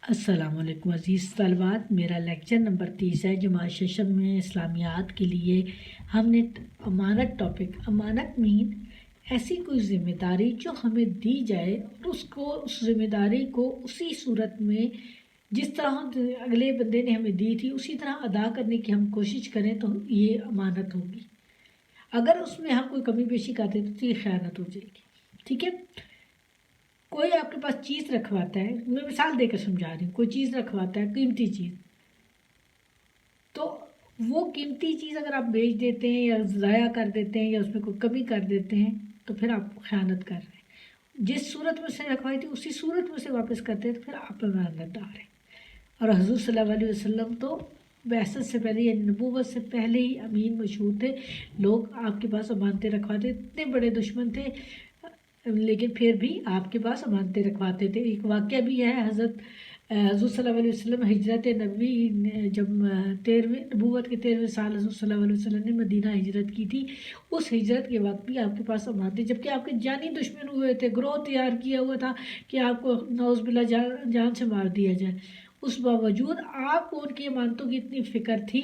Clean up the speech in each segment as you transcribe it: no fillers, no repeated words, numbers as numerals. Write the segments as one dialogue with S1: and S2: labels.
S1: السلام علیکم عزیز طالبات، میرا لیکچر نمبر 30 ہے جماعت ششم میں اسلامیات کے لیے۔ ہم نے امانت ٹاپک، امانت مین ایسی کوئی ذمہ داری جو ہمیں دی جائے اور اس ذمہ داری کو اسی صورت میں جس طرح اگلے بندے نے ہمیں دی تھی اسی طرح ادا کرنے کی ہم کوشش کریں تو یہ امانت ہوگی۔ اگر اس میں ہم کوئی کمی بیشی کرتے تو یہ خیانت ہو جائے گی، ٹھیک ہے۔ کوئی آپ کے پاس چیز رکھواتا ہے، میں مثال دے کر سمجھا رہی ہوں، کوئی چیز رکھواتا ہے قیمتی چیز، تو وہ قیمتی چیز اگر آپ بیچ دیتے ہیں یا ضائع کر دیتے ہیں یا اس میں کوئی کمی کر دیتے ہیں تو پھر آپ خیانت کر رہے ہیں۔ جس صورت میں سے رکھوائی تھی اسی صورت میں سے واپس کرتے ہیں تو پھر آپ امانت دار ہیں۔ اور حضور صلی اللہ علیہ وسلم تو بعثت سے پہلے یعنی نبوت سے پہلے ہی امین مشہور تھے۔ لوگ آپ کے پاس امانتیں رکھواتے، اتنے بڑے دشمن تھے لیکن پھر بھی آپ کے پاس امانتیں رکھواتے تھے۔ ایک واقعہ بھی ہے، حضور صلی اللہ علیہ وسلم ہجرت نبوی جب نبوت کے 13ویں سال حضور صلی اللہ علیہ وسلم نے مدینہ ہجرت کی تھی، اس ہجرت کے وقت بھی آپ کے پاس امانتیں، جبکہ آپ کے جانی دشمن ہوئے تھے، گروہ تیار کیا ہوا تھا کہ آپ کو نعوذ باللہ جان سے مار دیا جائے، اس باوجود آپ کو ان کی امانتوں کی اتنی فکر تھی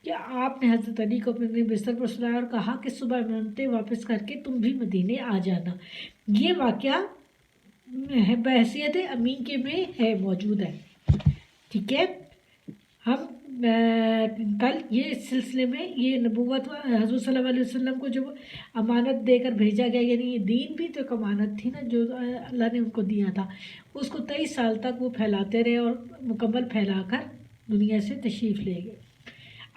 S1: کہ آپ نے حضرت علی کو اپنے بستر پر سلایا اور کہا کہ صبح امانتیں واپس کر کے تم بھی مدینے آ جانا۔ یہ واقعہ بحیثیت امین کے میں ہے، موجود ہے، ٹھیک ہے۔ ہم کل یہ سلسلے میں یہ نبوت حضور صلی اللہ علیہ وسلم کو جب امانت دے کر بھیجا گیا، یعنی یہ دین بھی تو ایک امانت تھی نا جو اللہ نے ان کو دیا تھا، اس کو 23 سال تک وہ پھیلاتے رہے اور مکمل پھیلا کر دنیا سے تشریف لے گئے۔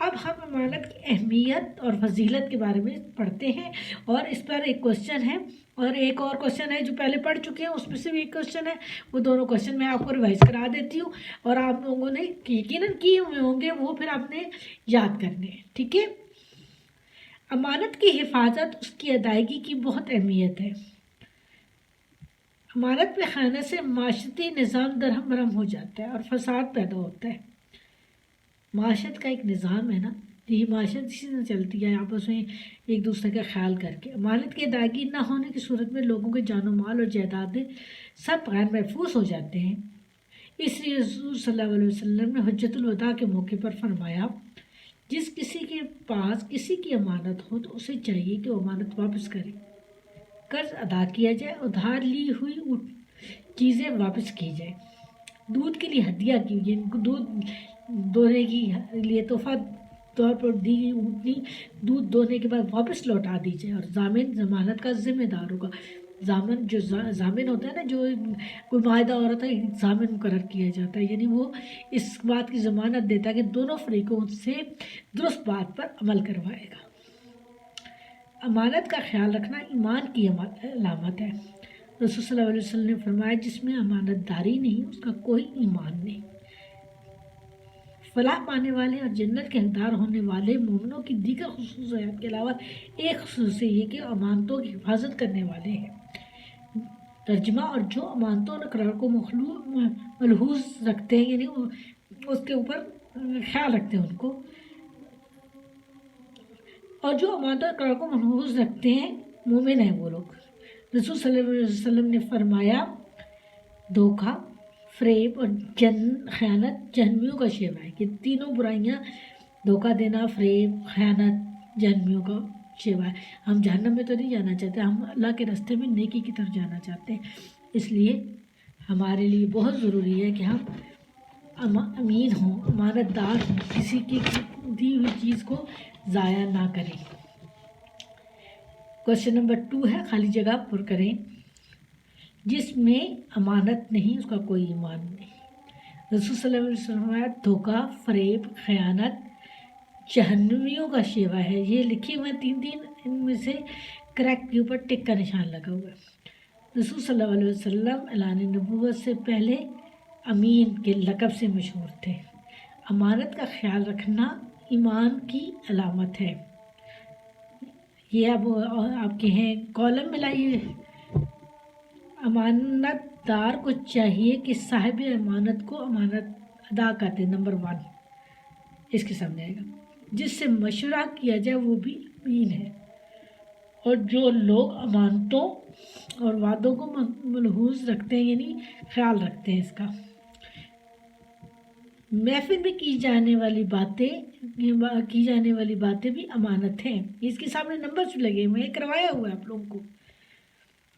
S1: اب ہم امانت کی اہمیت اور فضیلت کے بارے میں پڑھتے ہیں، اور اس پر ایک کوشچن ہے اور ایک اور کوشچن ہے جو پہلے پڑھ چکے ہیں، اس میں سے بھی ایک کوشچن ہے۔ وہ دونوں کوشچن میں آپ کو ریوائز کرا دیتی ہوں اور آپ لوگوں نے یقیناً کیے ہوئے ہوں گے، وہ پھر آپ نے یاد کرنے ہیں، ٹھیک ہے۔ امانت کی حفاظت، اس کی ادائیگی کی بہت اہمیت ہے۔ امانت میں خیانت سے معاشرتی نظام درہم برہم ہو جاتا ہے اور فساد پیدا ہوتا ہے۔ معاشرت کا ایک نظام ہے نا، یہ معاشرت اسی سے چلتی ہے، آپس میں ایک دوسرے کا خیال کر کے۔ امانت کی ادائیگی نہ ہونے کی صورت میں لوگوں کے جان و مال اور جائیدادیں سب غیر محفوظ ہو جاتے ہیں۔ اس لیے حضور صلی اللہ علیہ وسلم نے حجۃ الوداع کے موقع پر فرمایا، جس کسی کے پاس کسی کی امانت ہو تو اسے چاہیے کہ وہ امانت واپس کرے، قرض ادا کیا جائے، ادھار لی ہوئی چیزیں واپس کی جائیں، دودھ کے لیے ہدیہ کی، دودھ دونے کے لیے تحفہ طور پر دی گئی اونٹنی دودھ دونے کے بعد واپس لوٹا دی جائے، اور ضامن ضمانت کا ذمہ دار ہوگا۔ ضامن جو ضامن ہوتا ہے نا، جو کوئی معاہدہ ہو رہا تھا، ایک ضامن مقرر کیا جاتا ہے، یعنی وہ اس بات کی ضمانت دیتا ہے کہ دونوں فریقوں سے درست بات پر عمل کروائے گا۔ امانت کا خیال رکھنا ایمان کی علامت ہے۔ رسول صلی اللہ علیہ وسلم نے فرمایا، جس میں امانت داری نہیں اس کا کوئی ایمان نہیں۔ فلاح پانے والے اور جنت کے حقدار ہونے والے مومنوں کی دیگر خصوصیات کے علاوہ ایک خصوصیت یہ کہ امانتوں کی حفاظت کرنے والے ہیں۔ ترجمہ، اور جو امانتوں اور اقرار کو ملحوظ رکھتے ہیں، یعنی اس کے اوپر خیال رکھتے ہیں ان کو، اور جو امانتوں اور اقرار کو ملحوظ رکھتے ہیں مومن ہیں وہ لوگ۔ رسول صلی اللہ علیہ وسلم نے فرمایا، دھوکہ، فریب اور خیانت جہنمیوں کا شیوا ہے۔ کہ تینوں برائیاں، دھوکہ دینا، فریب، خیانت، جہنمیوں کا شیوا ہے۔ ہم جہنم میں تو نہیں جانا چاہتے، ہم اللہ کے راستے میں نیکی کی طرف جانا چاہتے ہیں۔ اس لیے ہمارے لیے بہت ضروری ہے کہ ہم امین ہوں، امانت دار ہوں، کسی کی دی ہوئی چیز کو ضائع نہ کریں۔ کوشچن نمبر 2 ہے، خالی جگہ پر کریں۔ جس میں امانت نہیں اس کا کوئی ایمان نہیں۔ رسول صلی اللہ علیہ وسلم، دھوکہ، فریب، خیانت جہنمیوں کا شیوا ہے۔ یہ لکھی ہوئے 3 ان میں سے کریکٹ کے اوپر ٹک کا نشان لگا ہوا ہے۔ رسول صلی اللہ علیہ وسلم اعلان نبوت سے پہلے امین کے لقب سے مشہور تھے۔ امانت کا خیال رکھنا ایمان کی علامت ہے۔ یہ اب آپ کے ہیں کالم میں لائیے۔ امانت دار کو چاہیے کہ صاحب امانت کو امانت ادا کر دے۔ نمبر 1 اس کے سامنے آئے گا، جس سے مشورہ کیا جائے وہ بھی امین ہے، اور جو لوگ امانتوں اور وعدوں کو ملحوظ رکھتے ہیں، یعنی خیال رکھتے ہیں اس کا۔ محفل میں کی جانے والی باتیں بھی امانت ہیں. اس کے سامنے نمبر لگے ہوئے ہیں، کروایا ہوا ہے آپ لوگوں کو.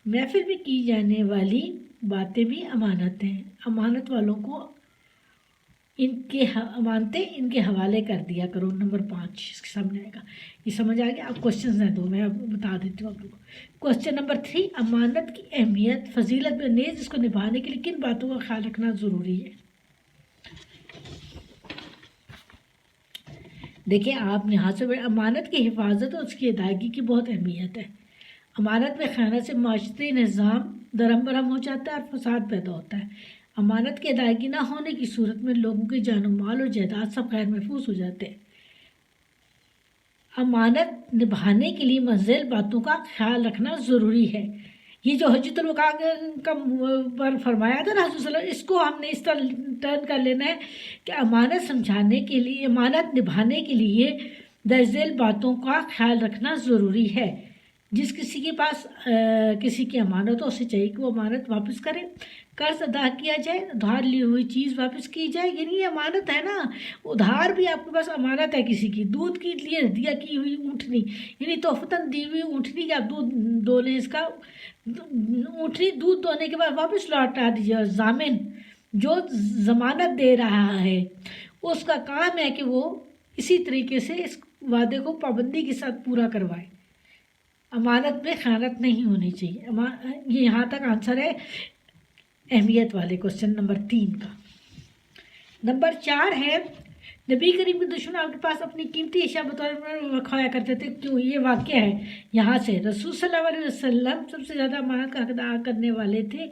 S1: محفل میں کی جانے والی باتیں بھی امانت ہیں. امانت والوں کو امانتیں ان کے حوالے کر دیا کرو. نمبر 5 اس کے سامنے آئے گا. یہ سمجھ آ گیا. آپ کوشچنز ہیں دو، میں اب بتا دیتی ہوں آپ لوگوں کو. کوشچن نمبر 3، امانت کی اہمیت، فضیلت و نیز اس کو نبھانے کے لیے کن باتوں کا خیال رکھنا ضروری ہے؟ دیکھیں آپ نے ہاتھ سے امانت کی حفاظت اور اس کی ادائیگی کی بہت اہمیت ہے. امانت میں خیانت سے معاشرتی نظام درہم برہم ہو جاتا ہے اور فساد پیدا ہوتا ہے. امانت کی ادائیگی نہ ہونے کی صورت میں لوگوں کی جان و مال اور جائیداد سب غیر محفوظ ہو جاتے ہیں. امانت نبھانے کے لیے منزل باتوں کا خیال رکھنا ضروری ہے. یہ جو حجۃ الوقاء کا پر فرمایا تھا نا حضور صلی اللہ علیہ وسلم، اس کو ہم نے اس طرح ٹرن کر لینا ہے کہ امانت امانت نبھانے کے لیے درذیل باتوں کا خیال رکھنا ضروری ہے. جس کسی کے پاس کسی کی امانت ہو، اسے چاہیے کہ وہ امانت واپس کرے. قرض ادا کیا جائے، ادھار لی ہوئی چیز واپس کی جائے، یعنی یہ امانت ہے نا. ادھار بھی آپ کے پاس امانت ہے کسی کی. دودھ کے لیے ہدیہ کی ہوئی اونٹنی، یعنی تحفتاً دی ہوئی اونٹنی کا دودھ دو لیں، اس کا اونٹنی دودھ دونے کے بعد واپس لوٹا دیجیے. اور ضامن جو ضمانت دے رہا ہے اس کا کام ہے کہ وہ اسی طریقے سے اس وعدے کو پابندی کے ساتھ پورا کروائے. امانت میں خیانت نہیں ہونی چاہیے. یہ یہاں تک آنسر ہے اہمیت والے کوشچن نمبر 3 کا. نمبر 4 ہے، نبی کریم کے دشمن آپ کے پاس اپنی قیمتی اشیاء بطور رکھوایا کرتے تھے. کیوں؟ یہ واقعہ ہے یہاں سے. رسول صلی اللہ علیہ وسلم سب سے زیادہ امانت کا حق ادا کرنے والے تھے.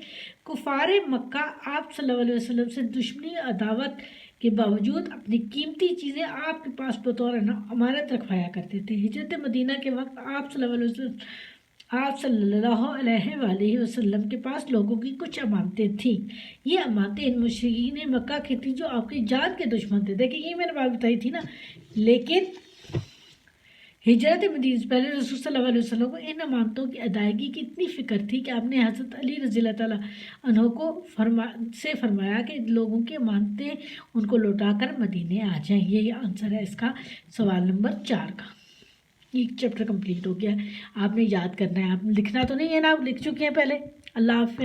S1: کفار مکہ آپ صلی اللہ علیہ وسلم سے دشمنی عداوت کے باوجود اپنی قیمتی چیزیں آپ کے پاس بطور امانت رکھوایا کرتے تھے. ہجرت مدینہ کے وقت آپ صلی اللہ علیہ وسلم کے پاس لوگوں کی کچھ امانتیں تھیں. یہ امانتیں ان مشرکین مکہ کی تھیں جو آپ کی جان کے دشمن تھے. دیکھیں یہ میں نے بات بتائی تھی نا. لیکن ہجرت مدینہ سے پہلے رسول صلی اللہ علیہ وسلم کو ان امانتوں کی ادائیگی کی اتنی فکر تھی کہ آپ نے حضرت علی رضی اللہ تعالیٰ عنہ کو فرمایا کہ لوگوں کی امانتیں ان کو لوٹا کر مدینے آ جائیں. یہی آنسر ہے اس کا سوال نمبر 4 کا. ایک چیپٹر کمپلیٹ ہو گیا. آپ نے یاد کرنا ہے. آپ لکھنا تو نہیں ہے نا، آپ لکھ چکے ہیں پہلے. اللہ حافظ.